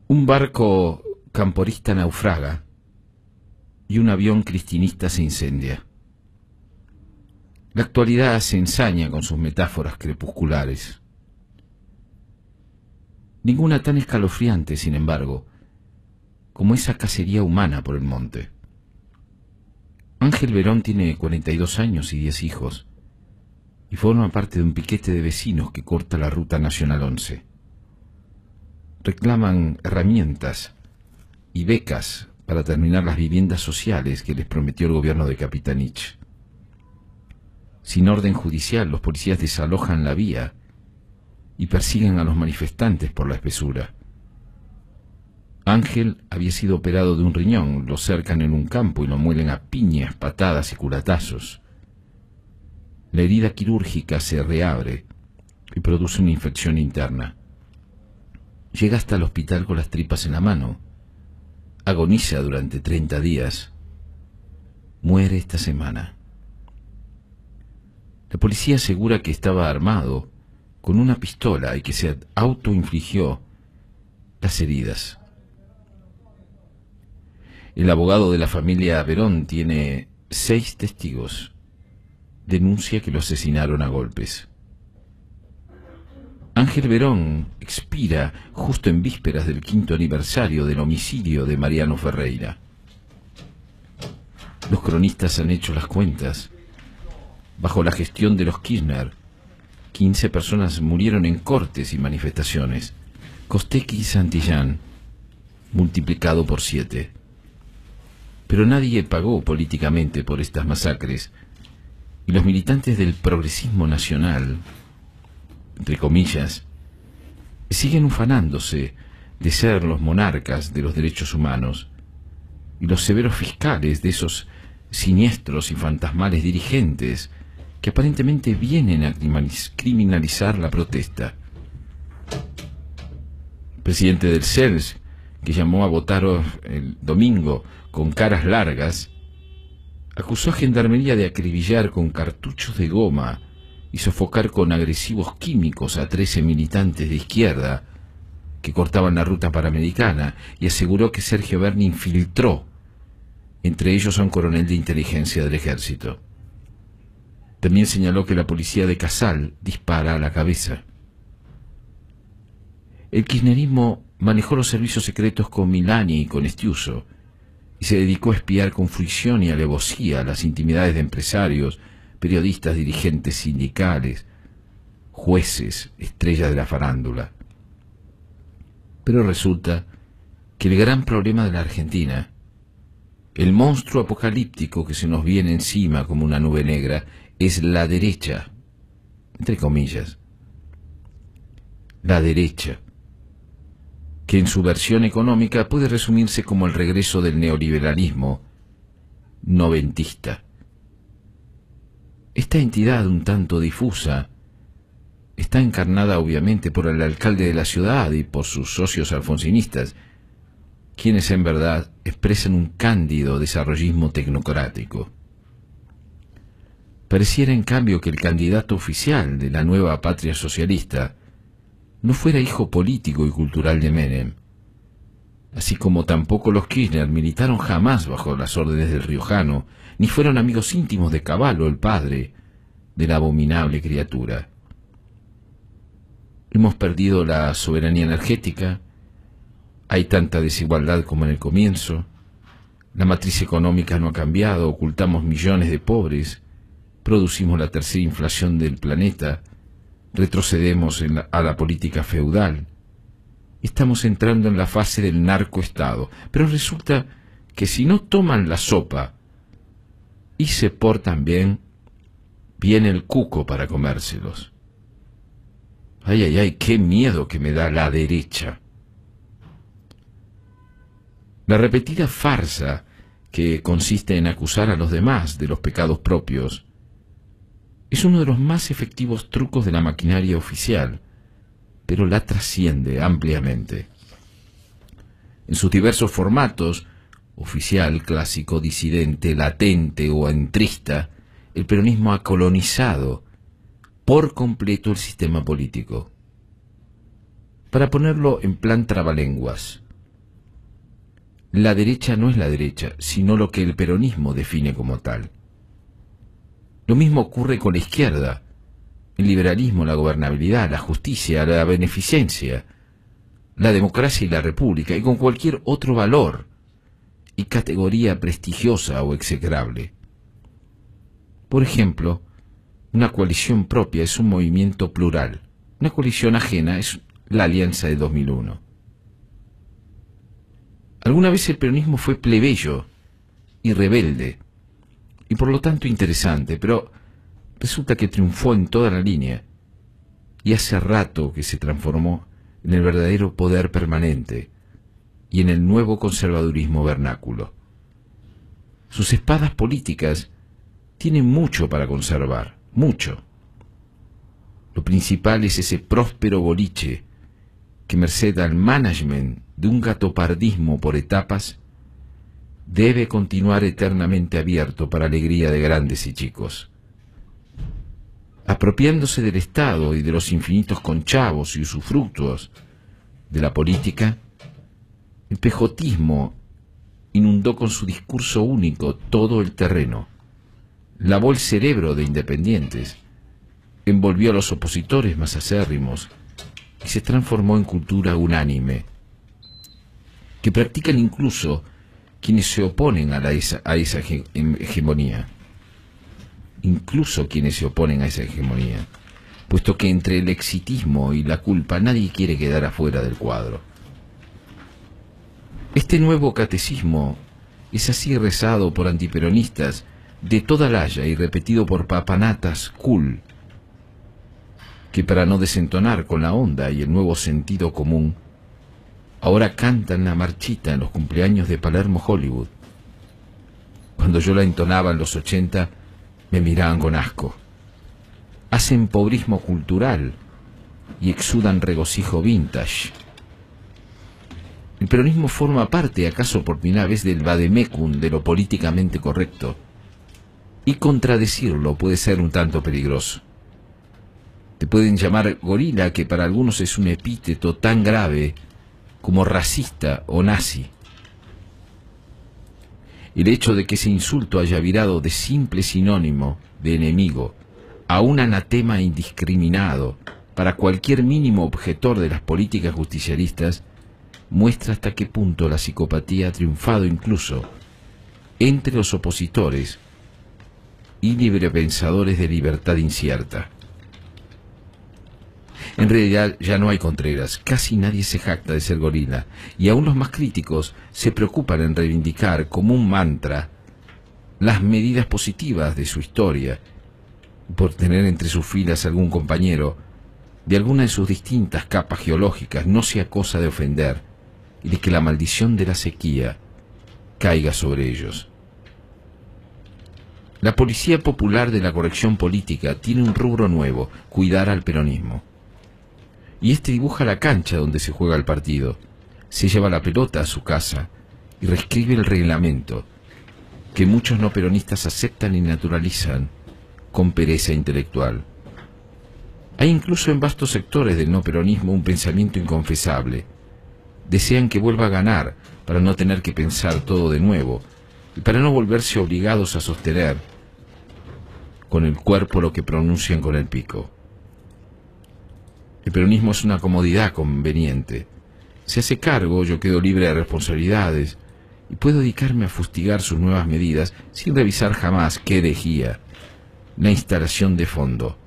Un barco camporista naufraga y un avión cristinista se incendia. La actualidad se ensaña con sus metáforas crepusculares. Ninguna tan escalofriante, sin embargo, como esa cacería humana por el monte. Ángel Verón tiene 42 años y 10 hijos, y forma parte de un piquete de vecinos que corta la Ruta Nacional 11. Reclaman herramientas y becas para terminar las viviendas sociales que les prometió el gobierno de Capitanich. Sin orden judicial, los policías desalojan la vía y persiguen a los manifestantes por la espesura. Ángel había sido operado de un riñón, lo cercan en un campo y lo muelen a piñas, patadas y culatazos. La herida quirúrgica se reabre y produce una infección interna. Llega hasta el hospital con las tripas en la mano. Agoniza durante 30 días. Muere esta semana. La policía asegura que estaba armado con una pistola y que se autoinfligió las heridas. El abogado de la familia Verón tiene 6 testigos. Denuncia que lo asesinaron a golpes. Ángel Verón expira justo en vísperas del 5º aniversario del homicidio de Mariano Ferreira. Los cronistas han hecho las cuentas. Bajo la gestión de los Kirchner, 15 personas murieron en cortes y manifestaciones. Costecchi y Santillán, multiplicado por 7. Pero nadie pagó políticamente por estas masacres, y los militantes del progresismo nacional, entre comillas, siguen ufanándose de ser los monarcas de los derechos humanos y los severos fiscales de esos siniestros y fantasmales dirigentes que aparentemente vienen a criminalizar la protesta. El presidente del CELS, que llamó a votar el domingo con caras largas, acusó a Gendarmería de acribillar con cartuchos de goma y sofocar con agresivos químicos a 13 militantes de izquierda que cortaban la ruta panamericana, y aseguró que Sergio Berni infiltró entre ellos a un coronel de inteligencia del ejército. También señaló que la policía de Casal dispara a la cabeza. El kirchnerismo manejó los servicios secretos con Milani y con Estiuso, y se dedicó a espiar con fruición y alevosía las intimidades de empresarios, periodistas, dirigentes sindicales, jueces, estrellas de la farándula. Pero resulta que el gran problema de la Argentina, el monstruo apocalíptico que se nos viene encima como una nube negra, es la derecha, entre comillas. La derecha, que en su versión económica puede resumirse como el regreso del neoliberalismo noventista. Esta entidad un tanto difusa está encarnada obviamente por el alcalde de la ciudad y por sus socios alfonsinistas, quienes en verdad expresan un cándido desarrollismo tecnocrático. Pareciera en cambio que el candidato oficial de la nueva patria socialista no fuera hijo político y cultural de Menem, así como tampoco los Kirchner militaron jamás bajo las órdenes del riojano, ni fueron amigos íntimos de Cavallo, el padre de la abominable criatura. Hemos perdido la soberanía energética, hay tanta desigualdad como en el comienzo, la matriz económica no ha cambiado, ocultamos millones de pobres, producimos la tercera inflación del planeta, retrocedemos a la política feudal, estamos entrando en la fase del narcoestado, pero resulta que si no toman la sopa y se portan bien, viene el cuco para comérselos. Ay, ay, ay, qué miedo que me da la derecha. La repetida farsa que consiste en acusar a los demás de los pecados propios es uno de los más efectivos trucos de la maquinaria oficial, pero la trasciende ampliamente. En sus diversos formatos, oficial, clásico, disidente, latente o entrista, el peronismo ha colonizado por completo el sistema político. Para ponerlo en plan trabalenguas, la derecha no es la derecha, sino lo que el peronismo define como tal. Lo mismo ocurre con la izquierda, el liberalismo, la gobernabilidad, la justicia, la beneficencia, la democracia y la república, y con cualquier otro valor y categoría prestigiosa o execrable. Por ejemplo, una coalición propia es un movimiento plural. Una coalición ajena es la Alianza de 2001. Alguna vez el peronismo fue plebeyo y rebelde, y por lo tanto interesante, pero resulta que triunfó en toda la línea, y hace rato que se transformó en el verdadero poder permanente y en el nuevo conservadurismo vernáculo. Sus espadas políticas tienen mucho para conservar, mucho. Lo principal es ese próspero boliche que, merced al management de un gatopardismo por etapas, debe continuar eternamente abierto para alegría de grandes y chicos. Apropiándose del Estado y de los infinitos conchavos y usufructuos de la política, el pejotismo inundó con su discurso único todo el terreno, lavó el cerebro de independientes, envolvió a los opositores más acérrimos y se transformó en cultura unánime, que practican incluso quienes se oponen a esa hegemonía. Incluso quienes se oponen a esa hegemonía, puesto que entre el exitismo y la culpa nadie quiere quedar afuera del cuadro. Este nuevo catecismo es así rezado por antiperonistas de toda la haya y repetido por papanatas cool, que para no desentonar con la onda y el nuevo sentido común, ahora cantan la marchita en los cumpleaños de Palermo Hollywood. Cuando yo la entonaba en los 80, me miraban con asco. Hacen pobrismo cultural y exudan regocijo vintage. El peronismo forma parte, acaso por primera vez, del vademecum de lo políticamente correcto, y contradecirlo puede ser un tanto peligroso. Te pueden llamar gorila, que para algunos es un epíteto tan grave como racista o nazi. El hecho de que ese insulto haya virado de simple sinónimo de enemigo a un anatema indiscriminado para cualquier mínimo objetor de las políticas justicialistas muestra hasta qué punto la psicopatía ha triunfado incluso entre los opositores y librepensadores de libertad incierta. En realidad ya no hay contreras, casi nadie se jacta de ser gorila, y aún los más críticos se preocupan en reivindicar como un mantra las medidas positivas de su historia, por tener entre sus filas algún compañero de alguna de sus distintas capas geológicas, no sea cosa de ofender, y de que la maldición de la sequía caiga sobre ellos. La Policía Popular de la Corrección Política tiene un rubro nuevo: cuidar al peronismo. Y este dibuja la cancha donde se juega el partido, se lleva la pelota a su casa y reescribe el reglamento que muchos no peronistas aceptan y naturalizan con pereza intelectual. Hay incluso en vastos sectores del no peronismo un pensamiento inconfesable. Desean que vuelva a ganar para no tener que pensar todo de nuevo y para no volverse obligados a sostener con el cuerpo lo que pronuncian con el pico. El peronismo es una comodidad conveniente. Se hace cargo, yo quedo libre de responsabilidades y puedo dedicarme a fustigar sus nuevas medidas sin revisar jamás, qué herejía, la instalación de fondo,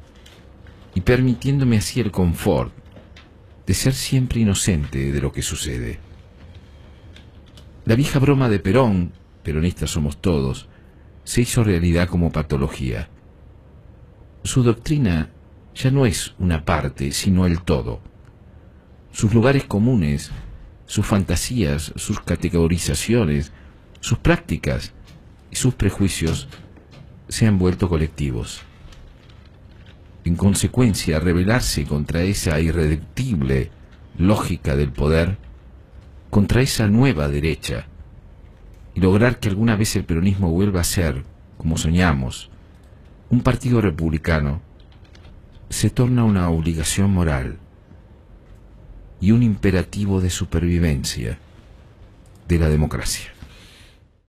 y permitiéndome así el confort de ser siempre inocente de lo que sucede. La vieja broma de Perón, peronistas somos todos, se hizo realidad como patología. Su doctrina ya no es una parte, sino el todo. Sus lugares comunes, sus fantasías, sus categorizaciones, sus prácticas y sus prejuicios se han vuelto colectivos. En consecuencia, rebelarse contra esa irreductible lógica del poder, contra esa nueva derecha, y lograr que alguna vez el peronismo vuelva a ser, como soñamos, un partido republicano, se torna una obligación moral y un imperativo de supervivencia, de la democracia.